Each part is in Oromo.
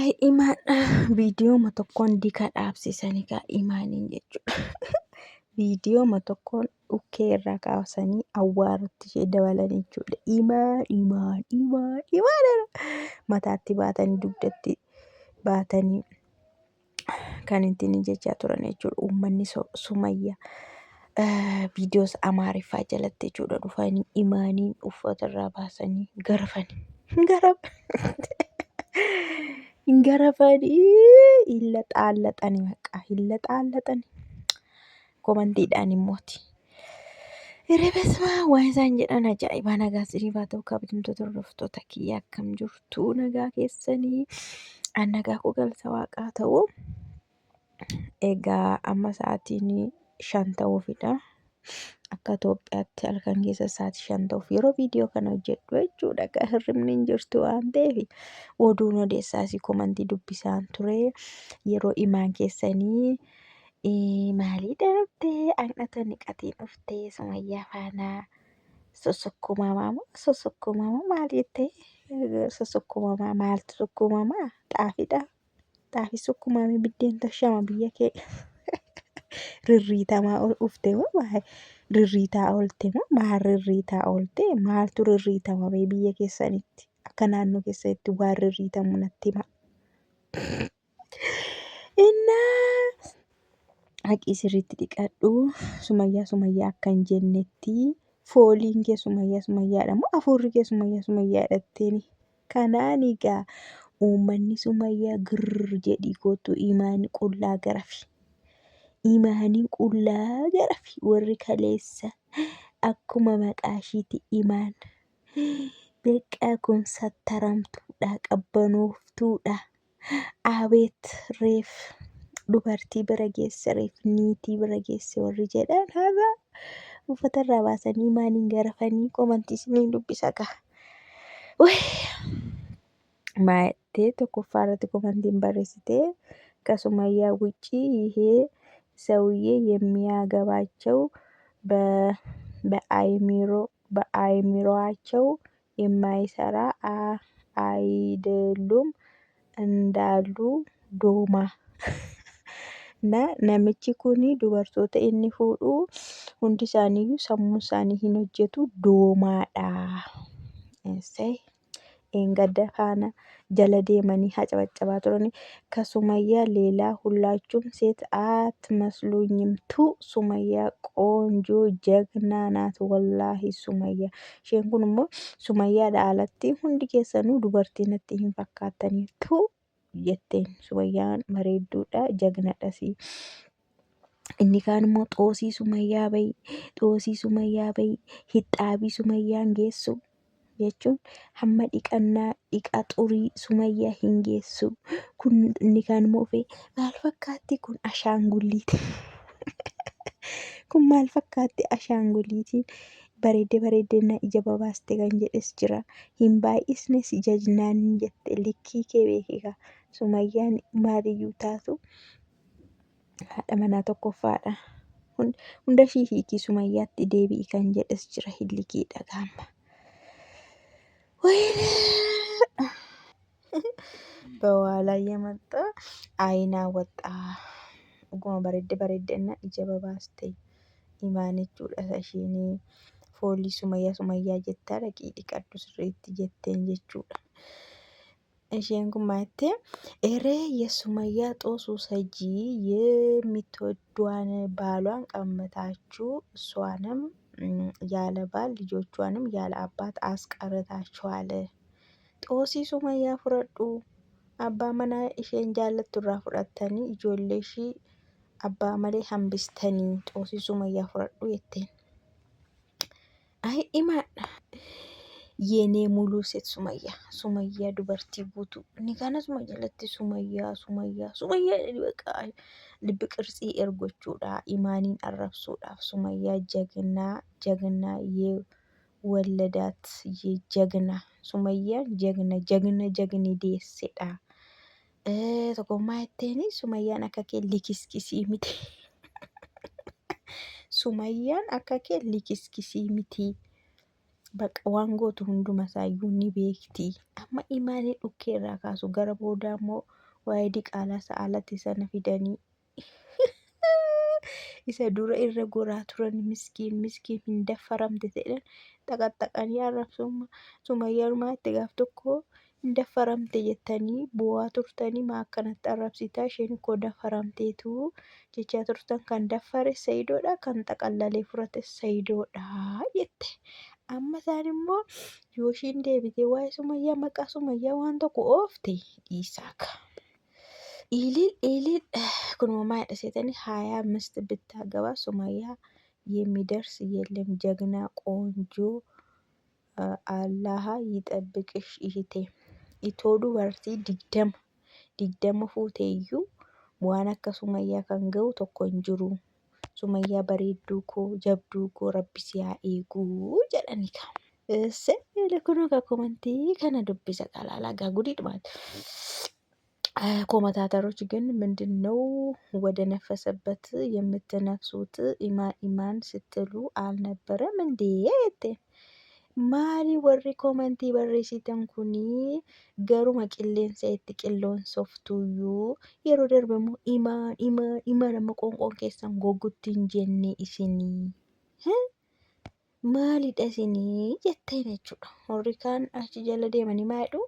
Ay imaan viidiyooma tokkoon dika dhaabsisanii imaaniin jechuudha. Viidiyooma tokkoon dhukkee irraa kaasanii awwaaratti ishee dabalan jechuudha. Imaan mataatti baatanii dugdatti baatanii kan ittiin jechaa turan jechuudha. Uummanni Sumayyaa viidiyoo Amaariffaa jalatti jechuudha dhufanii imaaniin uffata irraa baasanii garafanii. Hin laxaallaxani komantiidhaan immooti. Hiree beesmaa waan isaan jedhan ajaa'ibaa nagaa isiniif haa ta'u kabajamtoota hordoftoota kiyya akkam jirtu nagaa keessanii nagaa koo galata waaqaa ta'u. Egaa amma sa'aatiin 5 ta'uufidha. Akka Itoophiyaatti halkan keessa sa'aatii 5 ta'uuf yeroo viidiyoo kana hojjedhu jechuudha. Akka hirribni hin jirtu waan ta'eef oduun odeessaas komantii dubbisaan ture. Yeroo imaan keessanii maalii darbee haqnata niqatiin dhuftee Sumayyaa faanaa sosokkumamaa maal jettee sosokkumamaa maaltu sokkumamaa xaafiidha. Xaafii sukkumamee biddeen tolchama biyya keenya. Rirriitamaa dhuftee moo rirriitaa oolte moo maal rirriitaa oolte maaltu rirriitama biyya keessanitti akka naannoo keessanitti waan rirriitamu natti himaa. Innaa haqii sirriitti dhiqadhu Sumayyaa akka hin jennetti fooliin kee Sumayyaadha moo hafuurri kee Sumayyaadhattiin kanaan egaa uummanni Sumayyaa girr jedhii kootu imaanii qullaa garafi. Imaanii qullaa garafi warri kaleessa akkuma maqaa ishiiti imaan. Beekaa kun sattaramtuudha qabbanooftuudha. Abeet reef dubartii bira geesse reef niitii bira geesse warri jedhan haala uffata irraa baasanii imaaniin garafanii komantii isiniin dubbisa gaha. Maayettee tokkoffaa irratti komantiin barreessitee ከሱመያ ውጪ ይሄ ሰውዬ የሚያገባቸው በአይምሮአቸው የማይሰራ አይደሉም እንዳሉ ዶማ እና namichi kuni dubartoota inni fuudhu hundi isaaniiyyuu sammuu isaanii hin hojjetu doomaadha. Gadda faana jala deemanii hacaccabaa turani. ከሱመያ ሌላ ሁላችሁም ሴት አትመስሉኝም ቱ ሱመያ ቆንጆ ጀግና ናት ወላሂ ሱመያ isheen kun immoo Sumayyaadha alatti hundi keessanuu dubartii natti hin fakkaatanii tu jetteen Sumayyaan bareedduudha jagnadhas. Inni kaan immoo xoosii Sumayyaa bayi hixaabii Sumayyaan geessu jechuun hamma dhiqa xurii Sumayyaa hin geessu. Kun inni kaan immoo maal fakkaatti kun ashaangulliiti. Kun maal fakkaatti ashaangulliitiin bareeddina ija babaaste kan jedhes jira. Hin baay'isnes jajnaan jette likkii kee beekika. Sumayyaan maaliyyuu taatu haadha manaa tokkoffaadha. Hunda ishii hiikii Sumayyaatti deebi'i kan jedhes jira hillikii dhagaama. በኋላ እየመጣ አይና ወጣ ጉማ በረደ ija babaaste imaan jechuudha isheen foolii Sumayyaa jettaa dhaqii dhiqadhu sirriitti jetteen jechuudha. Isheen kun maatte eree የሱመያ ጦሱ ሰጂ የምትወዷን ባሏን ቀምታችሁ እሷንም ያለ ባል ልጆቿንም ያለ አባት አስቀርታችኋል። xoosii Sumayyaa fudhadhu abbaa manaa isheen jaallattu irraa fudhattanii ijoollee ishii abbaa malee hambistanii xoosii Sumayyaa fudhadhu jetteen. Ay imaadha የኔ ሙሉ ሴት ሱመያ dubartii guutuu inni kanas jalatti Sumayyaa በቃ ልብ ቅርጽ ergochuudha imaaniin arrabsuudhaaf Sumayyaa ጀግና የወለዳት የጀግና Sumayyaan ጀግኒ deessedha. Tokkummaa jetteeni Sumayyaan akka kee likiskisii miti. Sumayyaan akka kee likiskisii miti. Bakka waan gootu hunduma isaayyuu ni beekti. Amma imaanii dhukkee irraa kaasu gara booda immoo waa'ee diqaalaa sa'aalatti sana fidanii isa dura irra goraa turan miskiin hin daffaramte jedhan xaqaxaqanii arrabsummaa Sumayyaanumaa itti gaaf tokko hin daffaramte jettanii bu'aa turtanii maa akkanatti arrabsitaa isheen koo daffaramteetu jechaa turtan kan daffare Sayidoodha kan xaqallalee fudhate Sayidoodha jette. Amma isaan immoo yoo ishiin deebitee waa'ee Sumayyaa maqaa Sumayyaa waan tokko oofte dhiisaaka. ኢሊል ኩንማ ያደሴተኒ 25 ብታገባ ሱማያ የሚደርስ የለም። ጀግና ቆንጆ አላህ ይጠብቅሽ እህቴ። ኢቶዱ በርቲ ዲግደም ፉቴዩ waan akka Sumayyaa kan ga'u tokko hin jiru. Sumayyaa bareedduu koo jabduu koo rabbi si haa eegu jedhani ka. Seele kunoo ka komantii kana dubbisa qalaalaa gudiidhumaati. ኮመታተሮች ግን ምንድነው ወደ ነፈሰበት የምትነፍሱት? ኢማን ስትሉ አልነበረም እንዴ? ማሊ ወሪ ኮመንቲ በሬሲተን ኩኒ ገሩመ ቂሌንሳ itti qilleensoftuyyuu yeroo darbe immoo imaan amma qoonqoon keessan gogutti hin jenne isinii maalidha isinii jetteen jechuudha. Warri kaan achi jala deemanii maal jedhu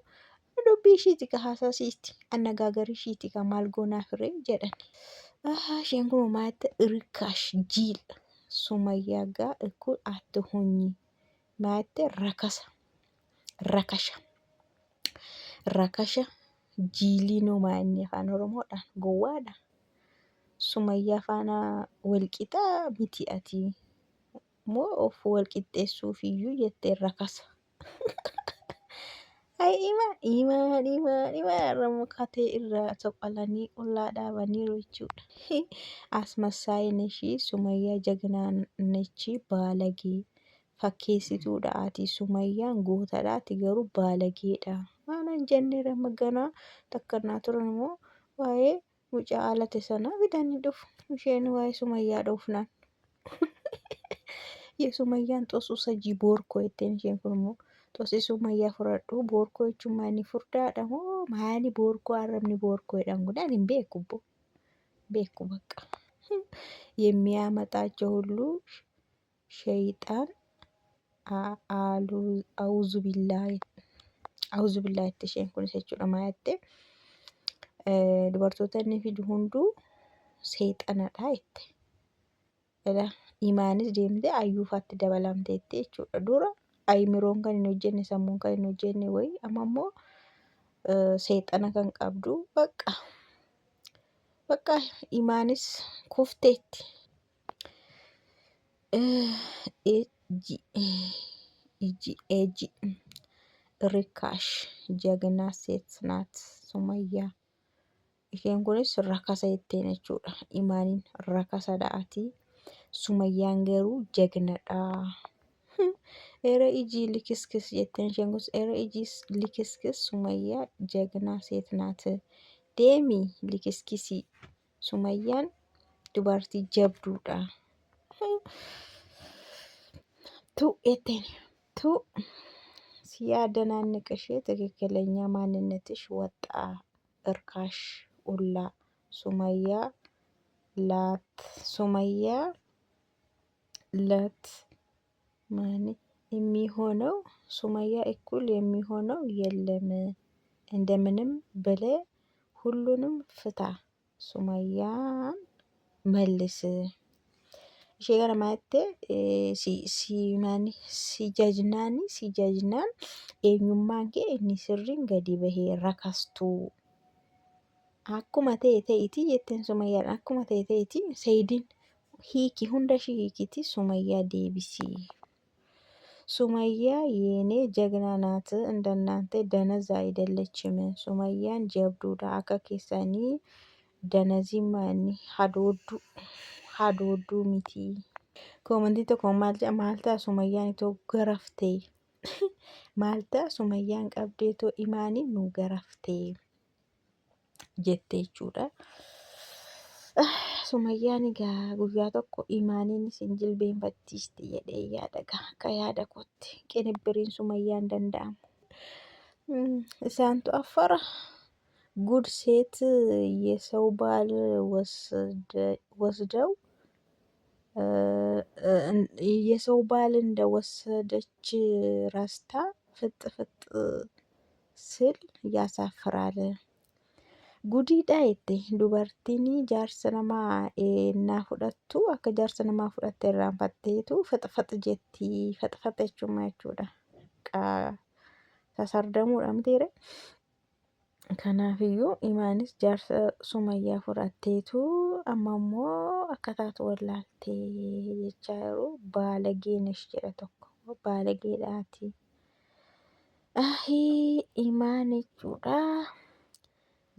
dubbii ishiiti ka haasasiisti annagaagarii ishiiti ka maal goonaaf hiree jedhan. Isheen kun maatti irkaash jiil Sumayyaa gaa ikkun atti hunyi maatti rakasha jiilii numaa inni afaan Oromoodhaan gowwaadha. Sumayyaa faana walqixaa miti ati moo of walqixxeessuuf iyyuu jettee rakasa. Imaan mukatee irraa soqalanii qullaa dhaabaniiru jechuudha. Asmassaayin ishii Sumayyaa jagnaan nechi baalagee fakkeessituudha ati Sumayyaan gootadha ati garuu baalageedha. Maanan jennee ramagganaa takkannaa turan immoo waa'ee mucaa alate sanaa fidanii dhufu. Isheen waa'ee Sumayyaa dhufnaan. Sumayyaan xosuu sajii boorkoo jetteen isheen kun immoo xosii Sumayyaa fudhadhu boorkoo jechuun maani furdaadha moo maani boorkoo arrabni boorkoo jedhan gudan hin beeku በቃ የሚያመጣቸው ሁሉ ሸይጣን አውዙ ቢላሂ itti isheen kunis jechuudha maayatte dubartoota inni fidu hunduu seexanadha jette. Imaanis deemtee ayyuufaatti dabalamteetti jechuudha. Dura ayimiroon kan hin hojjenne sammuun kan hin hojjenne wayii amma immoo seexana kan qabdu bakka imaanis kufteetti. ኤጂ ርካሽ ጀግና ሴት ናት Sumayyaa. Isheen kunis rakasa jetteen jechuudha. Imaaniin rakasa da'ati. Sumayyaan garuu jagnadha. Era ijii likiskis jetteen isheen kunis era ijii likiskis Sumayyaa jagnaa seet naat. Deemi likiskisii. Sumayyaan dubartii jabduudha. jetteen ሲያደናንቅሽ ትክክለኛ ማንነትሽ ወጣ። እርካሽ ኡላ ሱመያ ለት ማን የሚሆነው ሱመያ እኩል የሚሆነው የለም። እንደምንም ብለ ሁሉንም ፍታ ሱመያን መልስ። ishee kana maatte si jajnaan eenyummaan kee inni sirriin gadi bahee rakastuu. Akkuma ta'e ta'iti jetteen Sumayyaan akkuma ta'e ta'iti Sayidiin hiiki hunda ishii hiikiti Sumayyaa deebisii. ሱመያ የኔ ጀግና ናት እንደናንተ ደነዝ አይደለችም። ሱመያን ጀብዱዳ አካ ኬሳኒ ደነዚማኒ ሀዶዱ ሚቲ ኮመንቲ tokko maalta Sumayyaan itoo garaftee maalta Sumayyaan qabdee itoo imaaniin nu garaftee jettee jechuudha. Sumayyaan egaa guyyaa tokko Imaaniin isin jilbeenfachiisti jedhee yaada akka yaada kootti. Qinibbiriin Sumayyaa hin danda'amu. Isaantu affara ጉድ ሴት የሰው ባል ወስደው የሰው ባል እንደወሰደች ረስታ ፍጥ ፍጥ ስል ያሳፍራል። Gudiidha jette dubartiin jaarsa namaa ennaa fudhattu akka jaarsa namaa fudhatte irraanfatteetu fixfix jetti. Fixfix jechuun maal jechuudha? Sasardamuudha mitiire. Kanaafiyyuu Imaanis jaarsa Sumayyaa fudhatteetu amma immoo akka taatu wallaaltee jechaa jiru. Baalageenish jedha tokko. Baalageedhaati. Imaan jechuudha.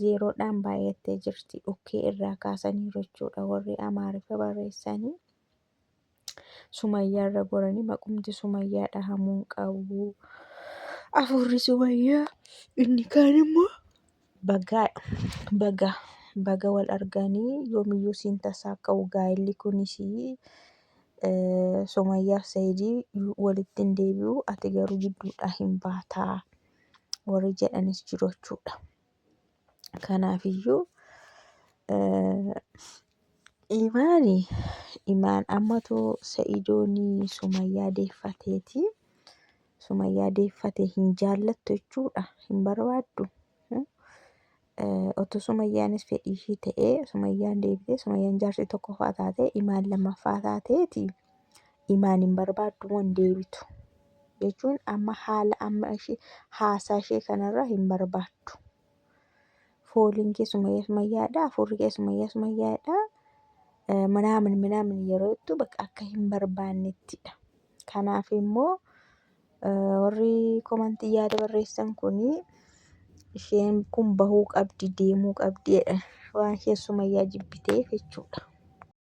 Zeeroodhaan baay'attee jirti. Dhukkee irraa kaasaniiru jechuudha warri Amaariffa barreessanii. Sumayyaa irra goranii maqumti Sumayyaa dhahamuu hin qabu. Afurri Sumayyaa inni kaan immoo baga wal arganii yoomiyyuu siin tasaa ka'u gaa'illi kunis Sumayyaa fi Saayidii walitti hin deebi'u ati garuu gidduudhaa hin baataa warri jedhanis jiru jechuudha. Kanaafiyyuu Imaan ammatu Saayidoon Sumayyaa deeffateeti. Sumayyaa deeffatee hin jaallattu jechuudha. Hin barbaaddu. Otoo Sumayyaanis fedhii ishii ta'ee Sumayyaan deebitee Sumayyaan jaarsi tokkoffaa taatee Imaan lammaffaa taateeti. Imaan hin barbaaddu moo hin deebitu jechuun amma haala amma ishee haasaa ishee kanarraa hin barbaaddu. Fooliin kee Sumayyaadha. Afurri kee Sumayyaadha. Minaamin yeroo jettu bakka akka hin barbaannettidha. Kanaaf immoo warri komantii yaada barreessan kunii isheen kun bahuu qabdi deemuu qabdi jedha waan isheen Sumayyaa jibbiteef jechuudha.